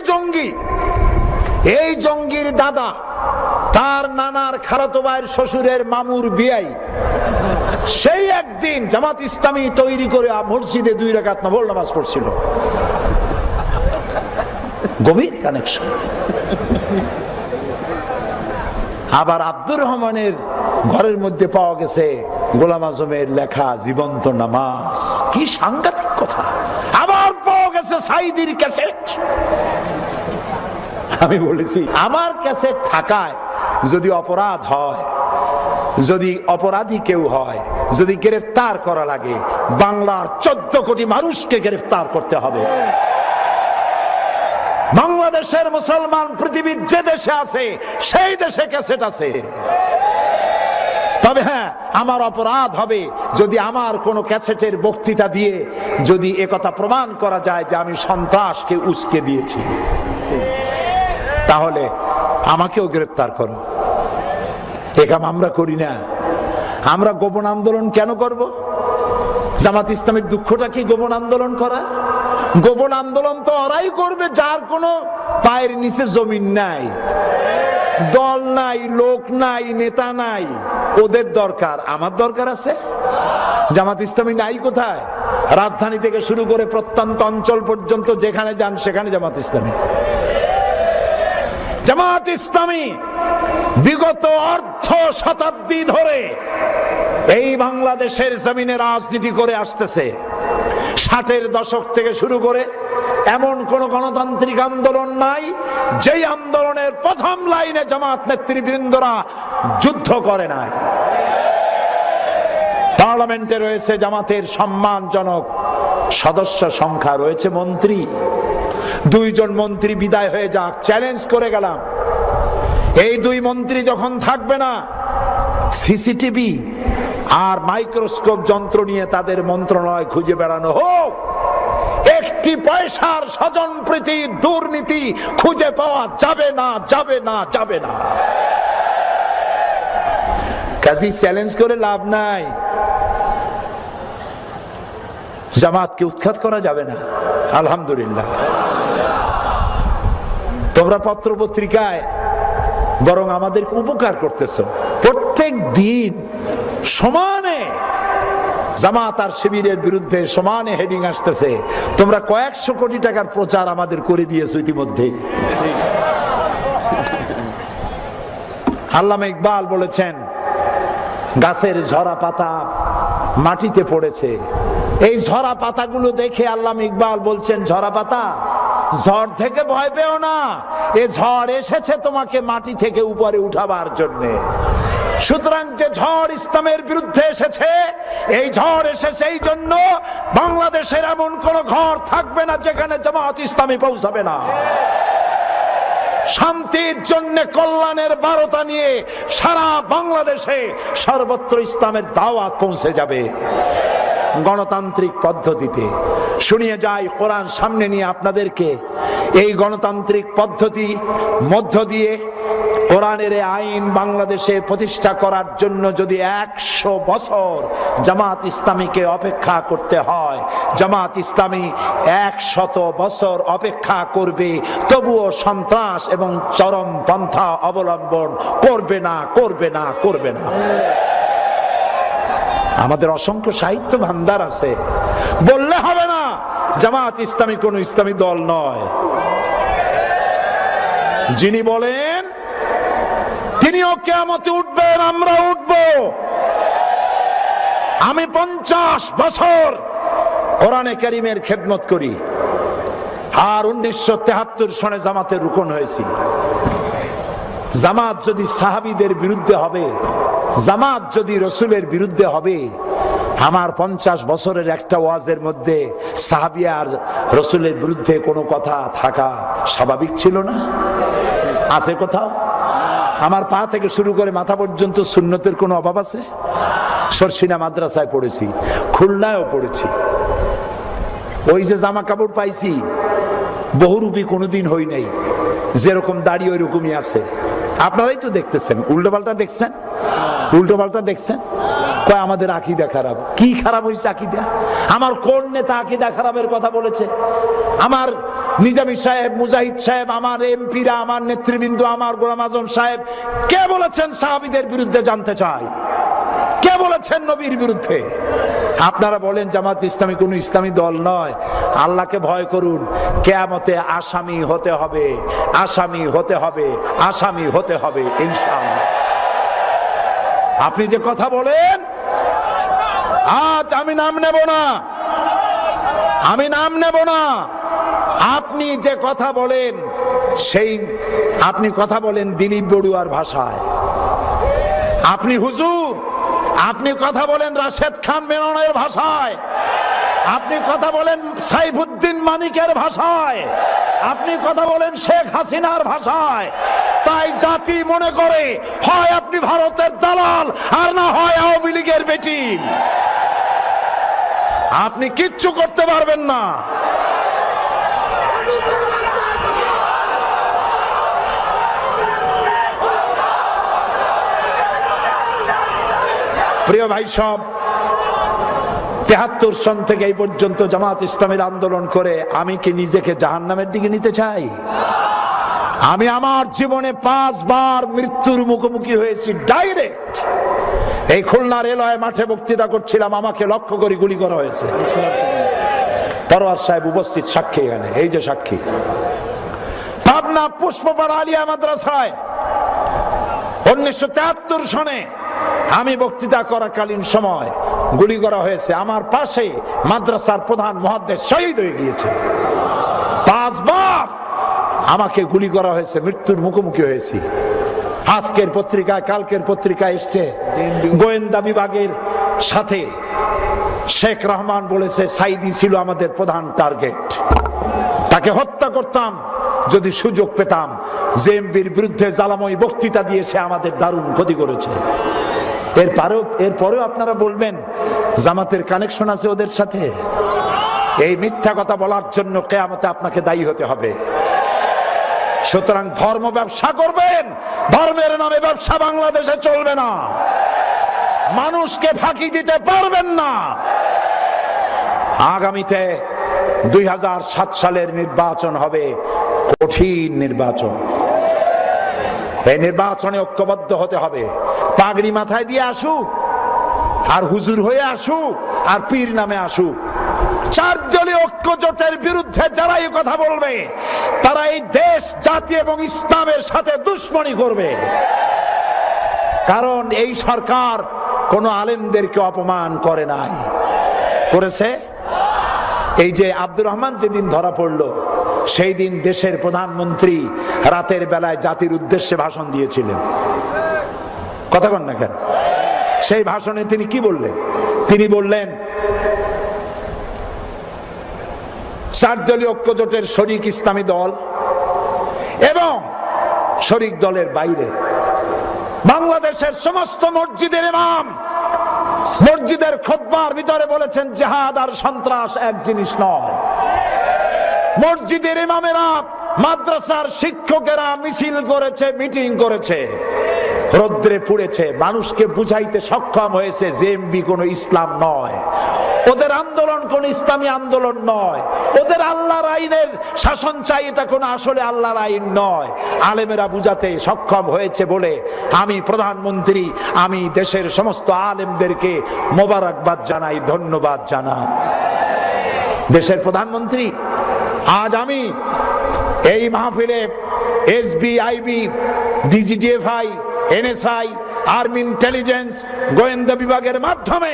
জঙ্গি, এই জঙ্গির দাদা তার নানার খালাতো ভাইয়ের শ্বশুরের মামুর বিয়াই, সেই একদিন জামাত ইসলামী তৈরি করে মসজিদে 2 রাকাত নফল নামাজ পড়ছিল। গভীর কানেকশন। আবার আব্দুর রহমানের ঘরের মধ্যে পাওয়া গেছে গোলাম আজমের লেখা জীবন্ত নামাজ। কি সাংঘাতিক কথা। আবার পাওয়া গেছে সাইদির ক্যাসেট। আমি বলেছি আমার ক্যাসেট থাকায় যদি অপরাধ হয়, যদি অপরাধী কেউ হয়, যদি গ্রেফতার করা লাগে, বাংলার 14 কোটি মানুষকে গ্রেফতার করতে হবে। বাংলাদেশের মুসলমান পৃথিবীর যে দেশে আছে সেই দেশে ক্যাসেট আছে। তবে হ্যাঁ, আমার অপরাধ হবে যদি আমার কোন ক্যাসেটের বক্তৃতা দিয়ে যদি একথা প্রমাণ করা যায় যে আমি সন্ত্রাসকে উস্কে দিয়েছি, তাহলে আমাকেও গ্রেফতার করো। এ কাম আমরা করি না। আমরা গোপন আন্দোলন কেন করব? জামাত ইসলামের দুঃখটা কি গোপন আন্দোলন করা? গোপন আন্দোলন তো ওরাই করবে যার কোনো পায়ের নিচে জমিন নাই, দল নাই, লোক নাই, নেতা নাই। ওদের দরকার, আমার দরকার আছে? জামাত ইসলামী নাই কোথায়? রাজধানী থেকে শুরু করে প্রত্যন্ত অঞ্চল পর্যন্ত যেখানে যান সেখানে জামাত ইসলামী। জামাত ইসলামী বিগত অর্ধ শতাব্দী ধরে এই বাংলাদেশের জমিনে রাজনীতি করে আসতেছে। 60-এর দশক থেকে শুরু করে এমন কোন গণতান্ত্রিক আন্দোলন নাই যেই আন্দোলনের প্রথম লাইনে জামাত নেতৃবৃন্দরা যুদ্ধ করে নাই। পার্লামেন্টে রয়েছে জামাতের সম্মানজনক সদস্য সংখ্যা, রয়েছে মন্ত্রী। 2 জন মন্ত্রী বিদায় হয়ে যাক, চ্যালেঞ্জ করে গেলাম। এই 2 মন্ত্রী যখন থাকবে না, সিসিটিভি আর মাইক্রোস্কোপ যন্ত্র নিয়ে তাদের মন্ত্রণালয় খুঁজে বেড়ানো হোক। 1 পয়সার স্বজনপ্রীতি দুর্নীতি খুঁজে পাওয়া যাবে না, যাবে না, যাবে না। কাজী চ্যালেঞ্জ করে লাভ নাই। জামাতকে উৎখাত করা যাবে না। আলহামদুলিল্লাহ, তোমরা পত্র পত্রিকায় বরং আমাদেরকে উপকার করতেছো। প্রত্যেক দিন সমানে জামাত আর শিবিরের বিরুদ্ধে সমানে হেডিং আসতেছে। তোমরা কয়েকশো কোটি টাকার প্রচার আমাদের করে দিয়েছো ইতিমধ্যে। আল্লামা ইকবাল বলেছেন, গাছের ঝরা পাতা মাটিতে পড়েছে। এই ঝরা পাতাগুলো দেখে আল্লামা ইকবাল বলছেন, ঝরা পাতা, ঝড় থেকে ভয় পেও না, এ ঝড় এসেছে তোমাকে মাটি থেকে উপরে উঠাবার জন্য। সুতরাং যে ঝড় ইসলামের বিরুদ্ধে এসেছে, এই ঝড় এসেছে এই জন্য বাংলাদেশের এমন কোন ঘর থাকবে না যেখানে জামাত ইসলামী পৌঁছাবে না। শান্তির জন্য কল্যাণের বার্তা নিয়ে সারা বাংলাদেশে সর্বত্র ইসলামের দাওয়াত পৌঁছে যাবে গণতান্ত্রিক পদ্ধতিতে। শুনিয়ে যাই, কোরআন সামনে নিয়ে আপনাদেরকে, এই গণতান্ত্রিক পদ্ধতি মধ্য দিয়ে কোরআনের আইন বাংলাদেশে প্রতিষ্ঠা করার জন্য যদি 100 বছর জামাত ইসলামীকে অপেক্ষা করতে হয়, জামাত ইসলামী 100 বছর অপেক্ষা করবে, তবুও সন্ত্রাস এবং চরম পন্থা অবলম্বন করবে না, করবে না, করবে না। আমাদের অসংখ্য সাহিত্য ভান্ডার আছে, বললে হবে না জামাত ইসলামী কোন ইসলামী দল নয়। যিনি বলেন তিনিও কিয়ামতে উঠবেন, আমরা উঠব। আমি 50 বছর কোরআনে কারীমের খেদমত করি, আর 1973 সনে জামাতের রুকন হয়েছি। জামাত যদি সাহাবীদের বিরুদ্ধে হবে, জামাত যদি রসুলের বিরুদ্ধে হবে, আমার 50 বছরের একটা ওয়াজের মধ্যে সাহাবী আর রসুলের বিরুদ্ধে কোনো কথা থাকা স্বাভাবিক ছিল না? আছে কোথাও? আমার পা থেকে শুরু করে মাথা পর্যন্ত সুন্নতের কোনো অভাব আছে? শর্ষিনা মাদ্রাসায় পড়েছি, খুলনায়ও পড়েছি। ওই যে জামা কাপড় পাইছি বহুরূপী কোনোদিন হই নাই, যেরকম দাড়ি ওই রকমই আছে। আপনারাই তো দেখতেছেন, উল্টো পাল্টা দেখছেন, উল্টো পাল্টা দেখছেন। কয় আমাদের আকীদা খারাপ। কি খারাপ হয়েছে আকীদা? আমার কোন নেতা আকীদা খারাপের কথা বলেছে? আমার নিজামী সাহেব, মুজাহিদ সাহেব, আমার এমপিরা, আমার নেতৃবৃন্দ, আমার গোলাম আজম সাহেব কে বলেছেন সাহাবীদের বিরুদ্ধে জানতে চাই? কে বলেছেন নবীর বিরুদ্ধে? আপনারা বলেন জামাত ইসলামী কোন ইসলামী দল নয়। আল্লাহকে ভয় করুন, কিয়ামতে আসামি হতে হবে, আসামি হতে হবে, আসামি হতে হবে ইনশাআল্লাহ। আপনি যে কথা বলেন, আজ আমি নাম নেব না, আমি নাম নেব না, আপনি যে কথা বলেন সেই আপনি কথা বলেন দিলীপ বড়ুয়ার ভাষায়, আপনি হুজুর, আপনি কথা বলেন রাশেদ খান মেননের ভাষায়, আপনি কথা বলেন সাইফুদ্দিন মানিকের ভাষায়, আপনি কথা বলেন শেখ হাসিনার ভাষায়। তাই জাতি মনে করে হয় আপনি ভারতের দালাল আর না হয় আওয়ামী লীগের বেটি। আপনি কিচ্ছু করতে পারবেন না। প্রিয় ভাই সব, ৭৩ সন থেকে এই পর্যন্ত জামাত ইসলামের আন্দোলন করে আমি কি নিজেকে জাহান্নামের দিকে নিতে চাই? আমি আমার জীবনে 5 বার মৃত্যুর মুখোমুখি হয়েছি ডাইরেক্ট। এই খুলনার রেলওয়ে মাঠে বক্তৃতা করছিলাম, আমাকে লক্ষ্য করে গুলি করা হয়েছে। পরোয়ার সাহেব উপস্থিত, সাক্ষী এখানে, এই যে সাক্ষী। পাবনা পুষ্পপাড়া আলিয়া মাদ্রাসায় 1973 সনে আমি বক্তৃতা করাকালীন সময় গুলি করা হয়েছে। আমার পাশে মাদ্রাসার প্রধান মুহাদ্দিস শহীদ হয়ে গিয়েছে। 5 বার আমাকে গুলি করা হয়েছে, মৃত্যুর মুখোমুখি হয়েছি। আজকের পত্রিকায়, কালকের পত্রিকায় এসছে গোয়েন্দা বিভাগের সাথে শেখ রহমান বলেছে সাইদি ছিল আমাদের প্রধান টার্গেট, তাকে হত্যা করতাম যদি সুযোগ পেতাম। জেএমবির বিরুদ্ধে জ্বালাময়ী বক্তৃতা দিয়েছে, আমাদের দারুণ ক্ষতি করেছে। এরপরেও আপনারা বলবেন জামাতের কানেকশন আছে ওদের সাথে। এই মিথ্যা কথা বলার জন্য কিয়ামতে আপনাকে দায়ী হতে হবে। সুতরাং ধর্ম ব্যবসা করবেন, ধর্মের নামে ব্যবসা বাংলাদেশে চলবে না। মানুষকে ফাঁকি দিতে পারবেন না। আগামীতে 2007 সালের নির্বাচন হবে কঠিন নির্বাচন। এই নির্বাচনে ঐক্যবদ্ধ হতে হবে। পাগড়ি মাথায় দিয়ে আসুক, আর হুজুর হয়ে আসুক, আর পীর নামে আসুক, 4 দলীয় ঐক্য জোটের বিরুদ্ধে যারা এই কথা বলবে তারা এই দেশ, জাতি এবং ইসলামের সাথে দুশ্মনী করবে। কারণ এই সরকার কোন আলেমদেরকে অপমান করে নাই, করেছে? এই যে আব্দুর রহমান যেদিন ধরা পড়ল, সেই দিন দেশের প্রধানমন্ত্রী রাতের বেলায় জাতির উদ্দেশ্যে ভাষণ দিয়েছিলেন। কথা কন না কেন? সেই ভাষণে তিনি কি বললেন? তিনি বললেন 4 দলীয় ঐক্য জোটের শরিক ইসলামী দল এবং শরিক দলের বাইরে বাংলাদেশের সমস্ত মসজিদের ইমাম মসজিদের খুতবার ভিতরে বলেছেন জিহাদ আর সন্ত্রাস এক জিনিস নয়। মসজিদের ইমামেরা, মাদ্রাসার শিক্ষকেরা মিছিল করেছে, মিটিং করেছে, রৌদ্রে পুড়েছে, মানুষকে বুঝাইতে সক্ষম হয়েছে জেএমবি কোনো ইসলাম নয়, ওদের আন্দোলন কোন ইসলামী আন্দোলন নয়, ওদের আল্লাহর আইনের শাসন চাই, এটা কোন আসলে আল্লাহর আইন নয়। আলেমেরা বুঝাতে সক্ষম হয়েছে বলে আমি প্রধানমন্ত্রী, আমি দেশের সমস্ত আলেমদেরকে মোবারকবাদ জানাই, ধন্যবাদ জানাই। দেশের প্রধানমন্ত্রী, আজ আমি এই মাহফিলে SB, IB, DGFI, NSI, army intelligence, গোয়েন্দা বিভাগের মাধ্যমে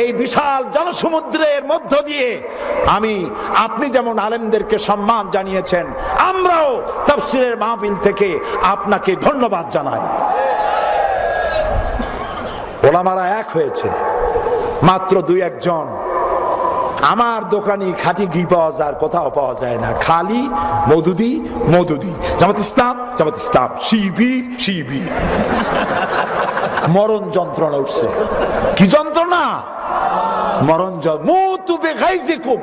এই বিশাল জনসমুদ্রের মধ্য দিয়ে আপনি যেমন আলেমদেরকে সম্মান জানিয়েছেন, আমরাও তাফসীরের মাহফিল থেকে আপনাকে ধন্যবাদ জানাই। ওলামারা এক হয়েছে, মাত্র 2-1 জন। আমার দোকানে খাঁটি ঘি পাওয়া যায়, কোথাও পাওয়া যায় না, খালি মধুদি মধুদি। জামাত ইসলাম, জামাত ইসলাম, শিবির শিবির। মরণ যন্ত্রণা উঠছে। কি যন্ত্রণা? মরণ যন্ত্রণা। মুতু বিগাইজিকুম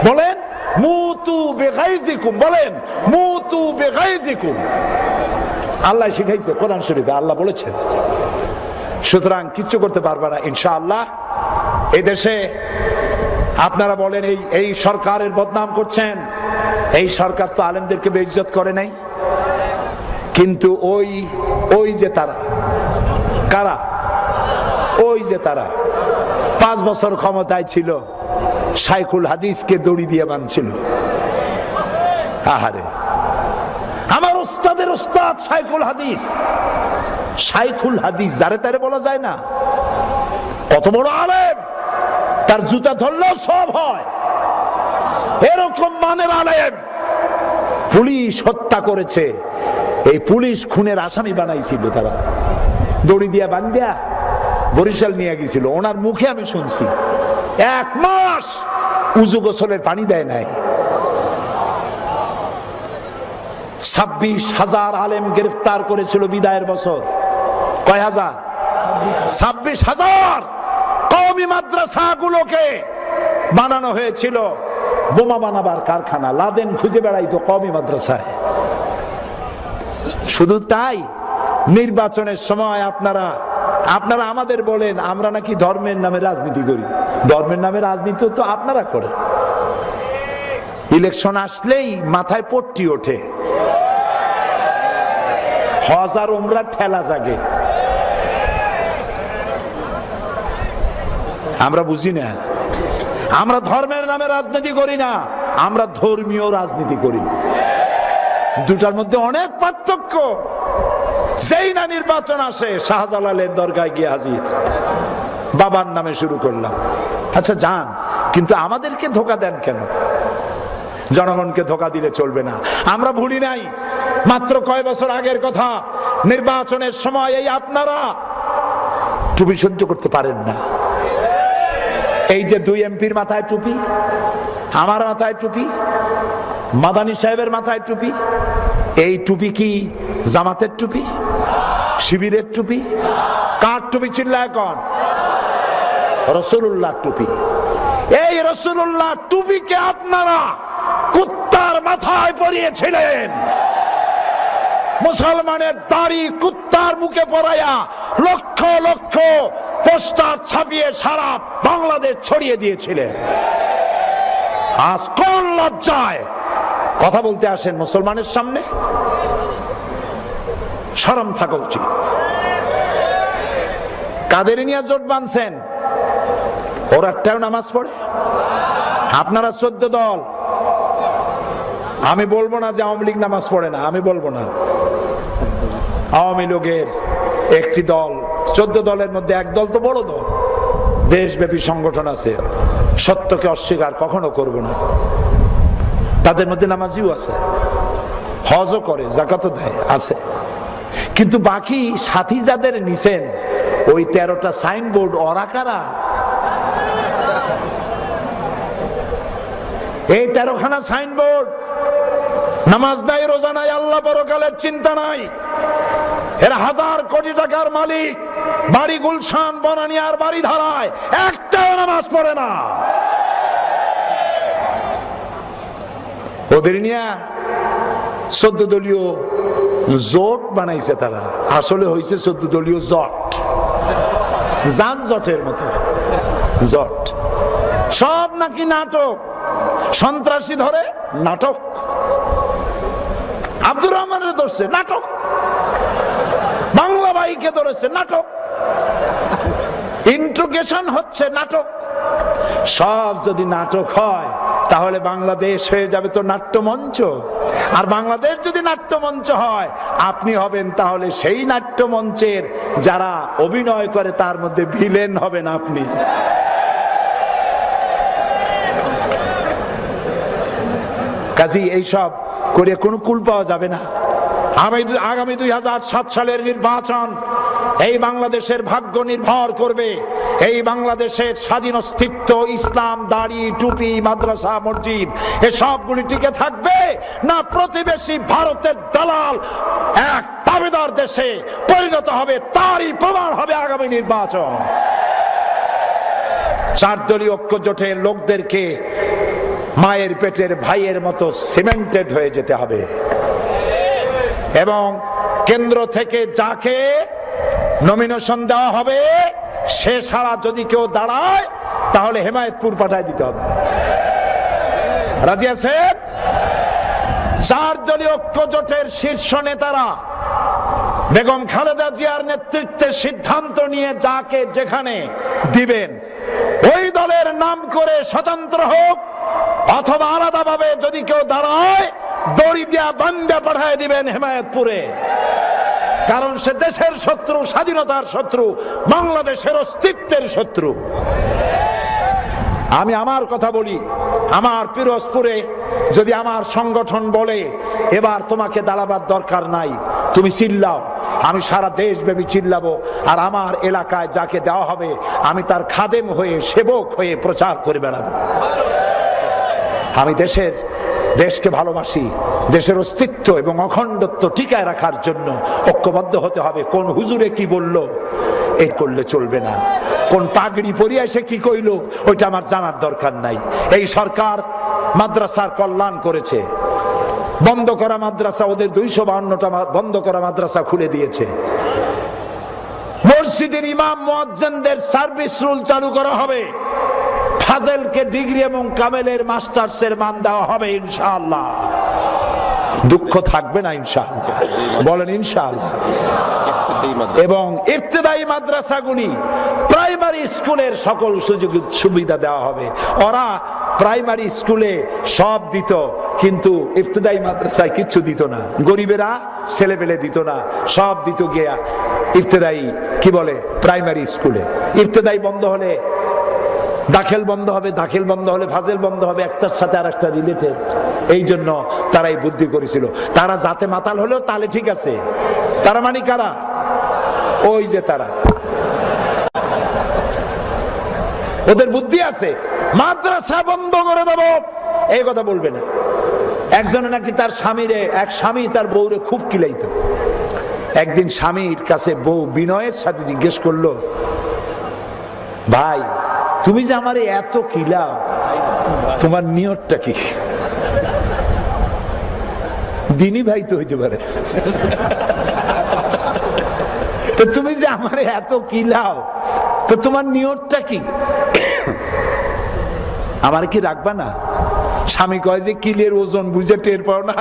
বলেন, মুতু বিগাইজিকুম বলেন, মুতু বিগাইজিকুম। আল্লাহ শিখাইছে কোরআন শরীফে, আল্লাহ বলেছেন। সুতরাং কিচ্ছু করতে পারবে না ইনশাআল্লাহ। এই দেশে আপনারা বলেন এই সরকারের বদনাম করছেন, এই সরকার তো আলেমদেরকে বেইজ্জত করে নাই, কিন্তু ওই যে তারা কারা, ওই যে তারা 5 বছর ক্ষমতায় ছিল, শাইখুল হাদিসকে দড়ি দিয়ে বাঁধছিল। আহারে, আমার উস্তাদের উস্তাদ শাইখুল হাদিস, শাইখুল হাদিস যারে তারে বলা যায় না, কত বড় আলেম, তার জুতা ধরলেও সব হয়, এরকম মানের আলেম পুলিশ হত্যা করেছে। এই পুলিশ খুনের আসামি বানাইছিল তারা, দড়ি দিয়া বান্ধিয়া বরিশাল নিয়ে গেছিল। ওনার মুখে আমি শুনছি 1 মাস উজু গোসলের পানি দেয় নাই। 26,000 আলেম গ্রেফতার করেছিল বিদায়ের বছর। কয় হাজার? 26,000 কওমি মাদ্রাসাগুলোকে বানানো হয়েছিল বোমা বানাবার কারখানা। লাদেন খুঁজে বেড়াইতো কওমি মাদ্রাসায়। শুধু তাই, নির্বাচনের সময় আপনারা আমাদের বলেন আমরা নাকি ধর্মের নামে রাজনীতি করি। ধর্মের নামে রাজনীতি তো আপনারা করেন। ইলেকশন আসলেই মাথায় পট্টি ওঠে, হজ আর উমরার ঠেলা জাগে। আমরা বুঝি না, আমরা ধর্মের নামে রাজনীতি করি না, আমরা ধর্মীয় রাজনীতি করি। দুটার মধ্যে অনেক পার্থক্য। যেই না নির্বাচন আসে, শাহজালালের দরগায় গিয়ে হাজির, বাবার নামে শুরু করলাম। আচ্ছা যান, কিন্তু আমাদেরকে ধোকা দেন কেন? জনগণকে ধোকা দিলে চলবে না। আমরা ভুলি নাই, মাত্র কয় বছর আগের কথা, নির্বাচনের সময় এই আপনারা টুপি সহ্য করতে পারেন না। এই যে 2 এমপির মাথায় টুপি, আমার মাথায় টুপি, মাদানী সাহেবের মাথায় টুপি, এই টুপি কি জামাতের টুপি, শিবিরের টুপি? কার টুপি চিল্লায় এখন? রাসূলুল্লাহ টুপি। এই রাসূলুল্লাহ টুপিকে আপনারা কুত্তার মাথায় পরিয়েছিলেন। মুসলমানের দাড়ি কুত্তার মুখে পরাইয়া লক্ষ লক্ষ পোস্টার ছাপিয়ে সারা বাংলাদেশ ছড়িয়ে দিয়েছিলেন। আজ কোন লজ্জায় কথা বলতে আসেন মুসলমানের সামনে? শরম থাকা উচিত। কাদের নিয়ে জোট বাঁধছেন? ওরা একটাও নামাজ পড়ে? আপনারা 14 দল। আমি বলবো না যে আওয়ামী লীগ নামাজ পড়ে না, আমি বলবো না। আওয়ামী লীগের একটি দল, 14 দলের মধ্যে এক দল তো বড় দল, দেশব্যাপী সংগঠন আছে, সত্যকে অস্বীকার কখনো করব না। তাদের মধ্যে নামাজিও আছে, হজও করে, যাকাতও দেয়, আছে। কিন্তু বাকি সাথী যাদের নিছেন, ওই 13টা সাইনবোর্ড, ওরা কারা? এই 13খানা সাইনবোর্ড, নামাজ নাই, রোজা নাই, আল্লাহ পরকালের চিন্তা নাই। এরা 1000 কোটি টাকার মালিক, বাড়ি গুলশান, বনানিয়ার বাড়ি ধারায়, একটাও নামাজ পড়ে না। ওদের নিয়ে 14 দলীয় জোট বানাইছে তারা। আসলে হয়েছে 14 দলীয় জট, যানজটের মতো জট। সব নাকি নাটক। সন্ত্রাসী ধরে নাটক, আব্দুর রহমানের ধরছে নাটক, বাংলা ভাইকে ধরেছে নাটক, ইন্ট্রোগেশন হচ্ছে নাটক। সব যদি নাটক হয় তাহলে বাংলাদেশ হয়ে যাবে তো নাট্যমঞ্চ। আর বাংলাদেশ যদি নাট্যমঞ্চ হয়, আপনি হবেন তাহলে সেই নাট্যমঞ্চের যারা অভিনয় করে তার মধ্যে ভিলেন হবেন আপনি। কাজী এইসব করে কোনো কুল পাওয়া যাবে না। আগামী 2007 সালের নির্বাচন এই বাংলাদেশের ভাগ্য নির্ভর করবে। এই বাংলাদেশের স্বাধীন অস্তিত্ব, ইসলাম, দাড়ি, টুপি, মাদ্রাসা, মসজিদ, এসবগুলি টিকে থাকবে না প্রতিবেশী ভারতের দালাল এক দাবিদার দেশে পরিণত হবে? তারই প্রমাণ হবে আগামী নির্বাচন। 4 দলীয় ঐক্য জোটের লোকদেরকে মায়ের পেটের ভাইয়ের মতো সিমেন্টেড হয়ে যেতে হবে এবং কেন্দ্র থেকে যাকে নমিনেশন দেওয়া হবে সে ছাড়া যদি কেউ দাঁড়ায় তাহলে হেমায়েতপুর পাঠায় দিতে হবে। রাজি আছেন? চার দলীয় ঐক্য জোটের শীর্ষ নেতারা বেগম খালেদা জিয়ার নেতৃত্বে সিদ্ধান্ত নিয়ে যাকে যেখানে দিবেন ওই দলের নাম করে স্বতন্ত্র হোক অথবা আলাদাভাবে যদি কেউ দাঁড়ায় দড়ি দিয়া বান্দা পাঠায় দিবেন হেমায়েতপুরে। কারণ সে দেশের শত্রু, স্বাধীনতার শত্রু, বাংলাদেশের অস্তিত্বের শত্রু। আমি আমার কথা বলি, আমার পিরোজপুরে যদি আমার সংগঠন বলে এবার তোমাকে দাঁড়াবার দরকার নাই, তুমি চিল্লাও, আমি সারা দেশব্যাপী চিল্লাবো। আর আমার এলাকায় যাকে দেওয়া হবে আমি তার খাদেম হয়ে, সেবক হয়ে প্রচার করে বেড়াবো। আমি দেশকে ভালোবাসি, দেশের অস্তিত্ব এবং অখণ্ডত্ব টিকায় রাখার জন্য ঐক্যবদ্ধ হতে হবে। কোন হুজুরে কি বললো এই করলে চলবে না, কোন পাগড়ি পরিয়া এসে কি কইলো ওইটা আমার জানার দরকার নাই। এই সরকার মাদ্রাসার কল্যাণ করেছে, বন্ধ করা মাদ্রাসা, ওদের 252টা বন্ধ করা মাদ্রাসা খুলে দিয়েছে। মসজিদের ইমাম মুয়াজ্জিনদের সার্ভিস রুল চালু করা হবে, ফাজেলকে ডিগ্রি এবং কামেলের মাস্টার্সের মান দেওয়া হবে ইনশাআল্লাহ। দুঃখ থাকবে না ইনশাআল্লাহ, বলেন ইনশাআল্লাহ। এবং ইবতেদায়ী মাদ্রাসাগুলি প্রাইমারি স্কুলের সকল সুযোগ সুবিধা দেওয়া হবে। ওরা প্রাইমারি স্কুলে সব দিত, কিন্তু ইবতেদায়ী মাদ্রাসায় কিচ্ছু দিত না। গরিবেরা ছেলেপেলে দিত না, সব দিত গিয়া ইবতেদায়ী কি বলে প্রাইমারি স্কুলে। ইবতেদায়ী বন্ধ হলে দাখিল বন্ধ হবে, দাখিল বন্ধ হলে ফাজিল বন্ধ হবে, একটার সাথে আর একটা রিলেটেড। এই জন্য তারা এই বুদ্ধি করেছিল। তারা যাতে মাতাল হলেও তাহলে ঠিক আছে। তারা মানে কারা? ওই যে তারা, ওদের বুদ্ধি আছে। মাদ্রাসা বন্ধ করে দেব এই কথা বলবে না। একজনে নাকি তার এক স্বামী তার বউরে খুব কিলাইতো। একদিন স্বামীর কাছে বউ বিনয়ের সাথে জিজ্ঞেস করলো, ভাই তুমি যে আমারে এত কিলাও, তোমার নিয়তটা কি? দিনী ভাই তো হইতে পারে, তো তুমি যে আমারে এত কিলাও, তো তোমার নিয়তটা কি? আমার কি রাখবা না? স্বামী কয় যে কিলের ওজন বুঝে টের পাও না।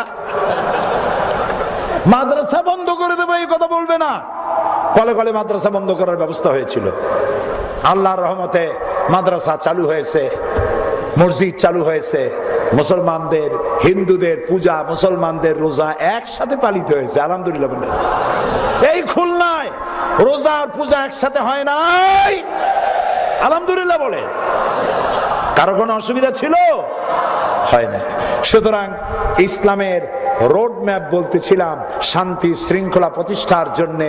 মাদ্রাসা বন্ধ করে দেবো এই কথা বলবে না। কলে কলে মাদ্রাসা বন্ধ করার ব্যবস্থা হয়েছিল। আল্লাহর রহমতে মাদ্রাসা চালু হয়েছে, মসজিদ চালু হয়েছে, মুসলমানদের হিন্দুদের পূজা, মুসলমানদের রোজা একসাথে পালিত হয়েছে, আলহামদুলিল্লাহ। এই খুলনায় রোজার পূজা একসাথে হয় নাই, আলহামদুলিল্লাহ বলে। কারো কোনো অসুবিধা ছিল? হয় না। সুতরাং ইসলামের রোড ম্যাপ বলতেছিলাম, শান্তি শৃঙ্খলা প্রতিষ্ঠার জন্য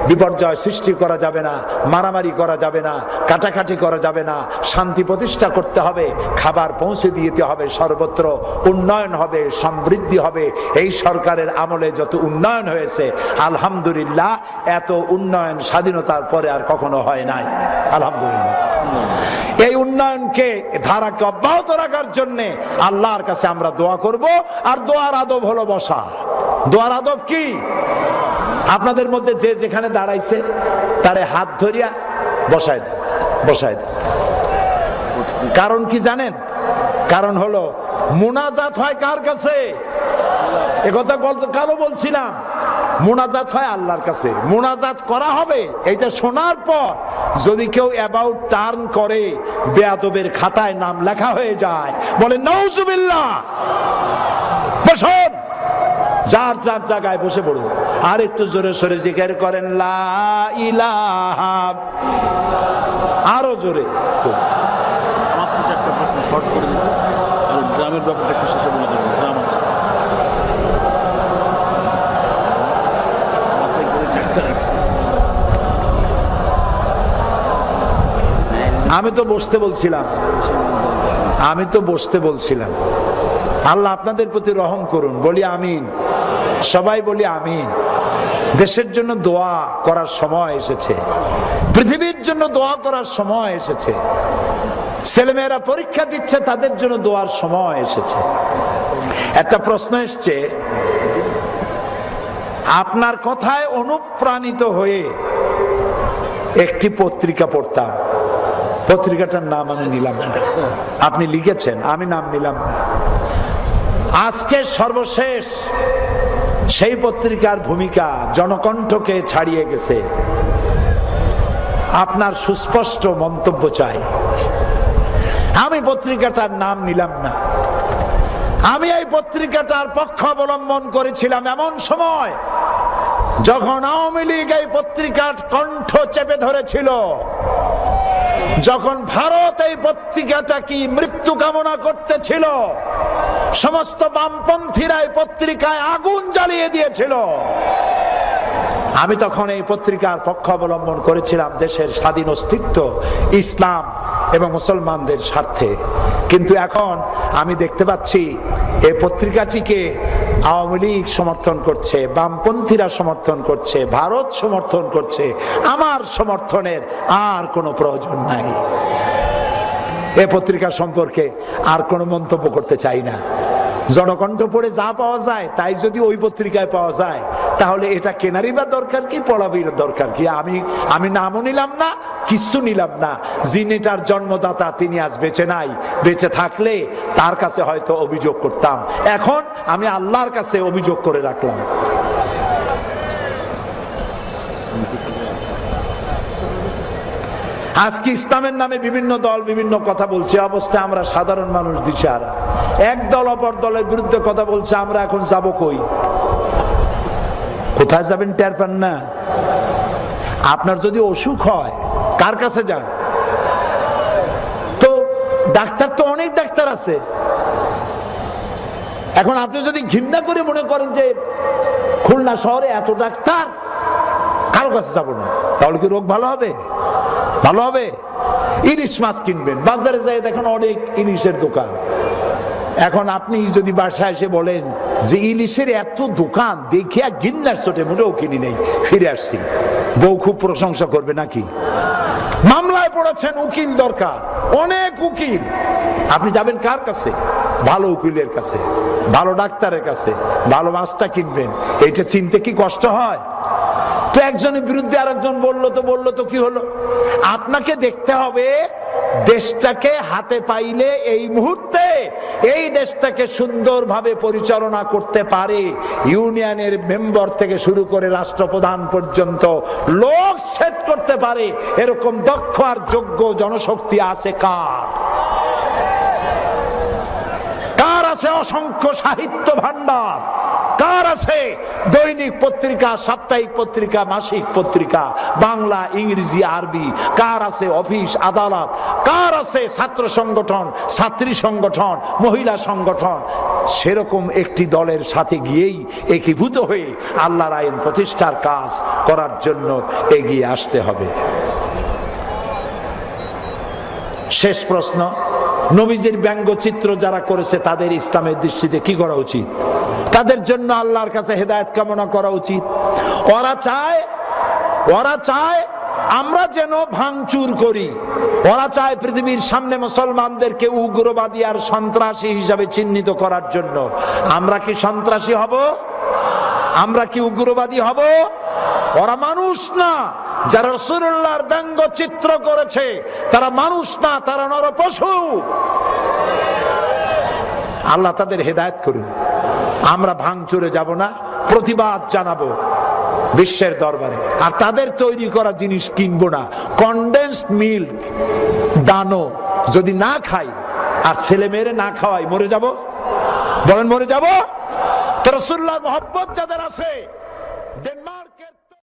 বিপর্যয় সৃষ্টি করা যাবে না, মারামারি করা যাবে না, কাটাকাটি করা যাবে না, শান্তি প্রতিষ্ঠা করতে হবে, খাবার পৌঁছে দিতে হবে, সর্বত্র উন্নয়ন হবে, সমৃদ্ধি হবে। এই সরকারের আমলে যত উন্নয়ন হয়েছে আলহামদুলিল্লাহ, এত উন্নয়ন স্বাধীনতার পরে আর কখনো হয় নাই, আলহামদুলিল্লাহ। এই উন্নয়নকে ধারাকে অব্যাহত রাখার জন্য আল্লাহর কাছে আমরা দোয়া করব। আর দোয়ার আদব হলো বসা। দোয়ার আদব কি? আপনাদের মধ্যে যে যেখানে দাঁড়াইছে তারে হাত ধরিয়া বসায় দেন, বসায় দেন। কারণ কি জানেন? কারণ হলো মুনাজাত হয় কার কাছে? একথা কালো বলছিলাম, মুনাজাত হয় আল্লাহর কাছে। মুনাজাত করা হবে, এটা শোনার পর যদি কেউ অ্যাবাউট টার্ন করে, বেয়াদবের খাতায় নাম লেখা হয়ে যায়। বলে নাউজুবিল্লাহ। বসুন, যার যার জায়গায় বসে পড়ুন। আর একটু জোরে সোরে জিকির করেন লা ইলাহা, আরো জোরে। মাত্র চারটা প্রশ্ন শর্ট করে দিয়েছে। গ্রামের ব্যাপারটা একটু শেষে বলে দেবেন। গ্রাম আছে, আমি তো বসতে বলছিলাম। আল্লাহ আপনাদের প্রতি রহম করুন, বলি আমিন। সবাই বলি আমিন। দেশের জন্য দোয়া করার সময় এসেছে, পৃথিবীর জন্য দোয়া করার সময় এসেছে। ছেলেমেয়েরা পরীক্ষা দিচ্ছে, তাদের জন্য দোয়ার সময় এসেছে। একটা প্রশ্ন এসছে, আপনার কথায় অনুপ্রাণিত হয়ে একটি পত্রিকা পড়তাম, পত্রিকাটার নাম আমি নিলাম না, আপনি লিখেছেন, আমি নাম নিলাম না। আজকে সর্বশেষ সেই পত্রিকার ভূমিকা জনকণ্ঠকে ছাড়িয়ে গেছে। আপনার সুস্পষ্ট মন্তব্য চাই। আমি পত্রিকাটার নাম নিলাম না, আমি এই পত্রিকাটার পক্ষ অবলম্বন করেছিলাম এমন সময় যখন আওয়ামী লীগ এই পত্রিকার কণ্ঠ চেপে ধরেছিল, যখন ভারত এই পত্রিকাটা কি মৃত্যু কামনা করতেছিল, সমস্ত বামপন্থীরা এই পত্রিকায় আগুন জ্বালিয়ে দিয়েছিল। আমি তখন এই পত্রিকার পক্ষ অবলম্বন করেছিলাম দেশের স্বাধীন অস্তিত্ব, ইসলাম এবং মুসলমানদের স্বার্থে। কিন্তু এখন আমি দেখতে পাচ্ছি এই পত্রিকাটিকে আওয়ামী লীগ সমর্থন করছে, বামপন্থীরা সমর্থন করছে, ভারত সমর্থন করছে। আমার সমর্থনের আর কোনো প্রয়োজন নাই। এই পত্রিকা সম্পর্কে আর কোনো মন্তব্য করতে চাই না। জনকণ্ঠ পড়ে যা পাওয়া যায় তাই যদি ওই পত্রিকায় পাওয়া যায়, তাহলে এটা কেনারই বা দরকার কি, পড়াবির দরকার কি? আমি নামও নিলাম না, কিচ্ছু নিলাম না। যিনি তার জন্মদাতা তিনি আজ বেঁচে নাই। বেঁচে থাকলে তার কাছে হয়তো অভিযোগ করতাম, এখন আমি আল্লাহর কাছে অভিযোগ করে রাখলাম। আজকে ইসলামের নামে বিভিন্ন দল বিভিন্ন কথা বলছে, অবস্থায় আমরা সাধারণ মানুষ দিশাহারা। এক দল অপর দলের বিরুদ্ধে কথা বলছে, আমরা এখন যাব কই? কোথায় যাবেন টের পান না। আপনার যদি অসুখ হয় কার কাছে যান? তো ডাক্তার তো অনেক ডাক্তার আছে। এখন আপনি যদি ঘৃণা করে মনে করেন যে খুলনা শহরে এত ডাক্তার, কারো কাছে যাব না, তাহলে কি রোগ ভালো হবে? ভালো হবে? ইলিশ মাছ কিনবেন, বাজারে যাই দেখেন অনেক ইলিশের দোকান। এখন আপনি যদি বাসায় এসে বলেন যে ইলিশের এত দোকান দেখিয়া গিন্নার চোটে মোটেও কিনি নেই, ফিরে আসছি, বউ খুব প্রশংসা করবে নাকি? মামলায় পড়েছেন, উকিল দরকার, অনেক উকিল। আপনি যাবেন কার কাছে? ভালো উকিলের কাছে, ভালো ডাক্তারের কাছে, ভালো মাছটা কিনবেন। এটা চিনতে কি কষ্ট হয়? তো একজনের বিরুদ্ধে আরেকজন বললো তো কি হলো? আপনাকে দেখতে হবে দেশটাকে হাতে পাইলে এই মুহূর্তে এই দেশটাকে সুন্দরভাবে পরিচালনা করতে পারে ইউনিয়নের মেম্বার থেকে শুরু করে রাষ্ট্রপ্রধান পর্যন্ত লোক সেট করতে পারে এরকম দক্ষ আর যোগ্য জনশক্তি আছে কার? কার আছে অসংখ্য সাহিত্য ভান্ডার? কার আছে দৈনিক পত্রিকা, সাপ্তাহিক পত্রিকা, মাসিক পত্রিকা, বাংলা, ইংরেজি, আরবি? কার আছে অফিস আদালত? কার আছে ছাত্র সংগঠন, ছাত্রী সংগঠন, মহিলা সংগঠন? সেরকম একটি দলের সাথে গিয়েই একীভূত হয়ে আল্লাহর আইন প্রতিষ্ঠার কাজ করার জন্য এগিয়ে আসতে হবে। শেষ প্রশ্ন, নবীজির ব্যঙ্গচিত্র যারা করেছে তাদের ইসলামের দৃষ্টিতে কি করা উচিত? তাদের জন্য আল্লাহর কাছে হেদায়েত কামনা করা উচিত। ওরা চায় আমরা যেন ভাঙচুর করি। ওরা চায় পৃথিবীর সামনে মুসলমানদেরকে উগ্রবাদী আর সন্ত্রাসী হিসাবে চিহ্নিত করার জন্য। আমরা কি সন্ত্রাসী হব? আমরা কি উগ্রবাদী হব? ওরা মানুষ না। যারা রাসূলুল্লাহর ব্যঙ্গচিত্র করেছে তারা মানুষ না, তারা নরপশু। আল্লাহ তাদের হেদায়েত করুন। আমরা ভাঙচুরে যাব না, প্রতিবাদ জানাবো বিশ্বের দরবারে। আর তাদের তৈরি করা জিনিস কিনবো না। কনডেন্সড মিল্ক, দানো যদি না খাই আর ছেলে মেয়েরে না খাওয়াই, মরে যাব? বলেন মরে যাব? তো রাসূলুল্লাহর মহব্বত যাদের আছে, ডেনমার্ক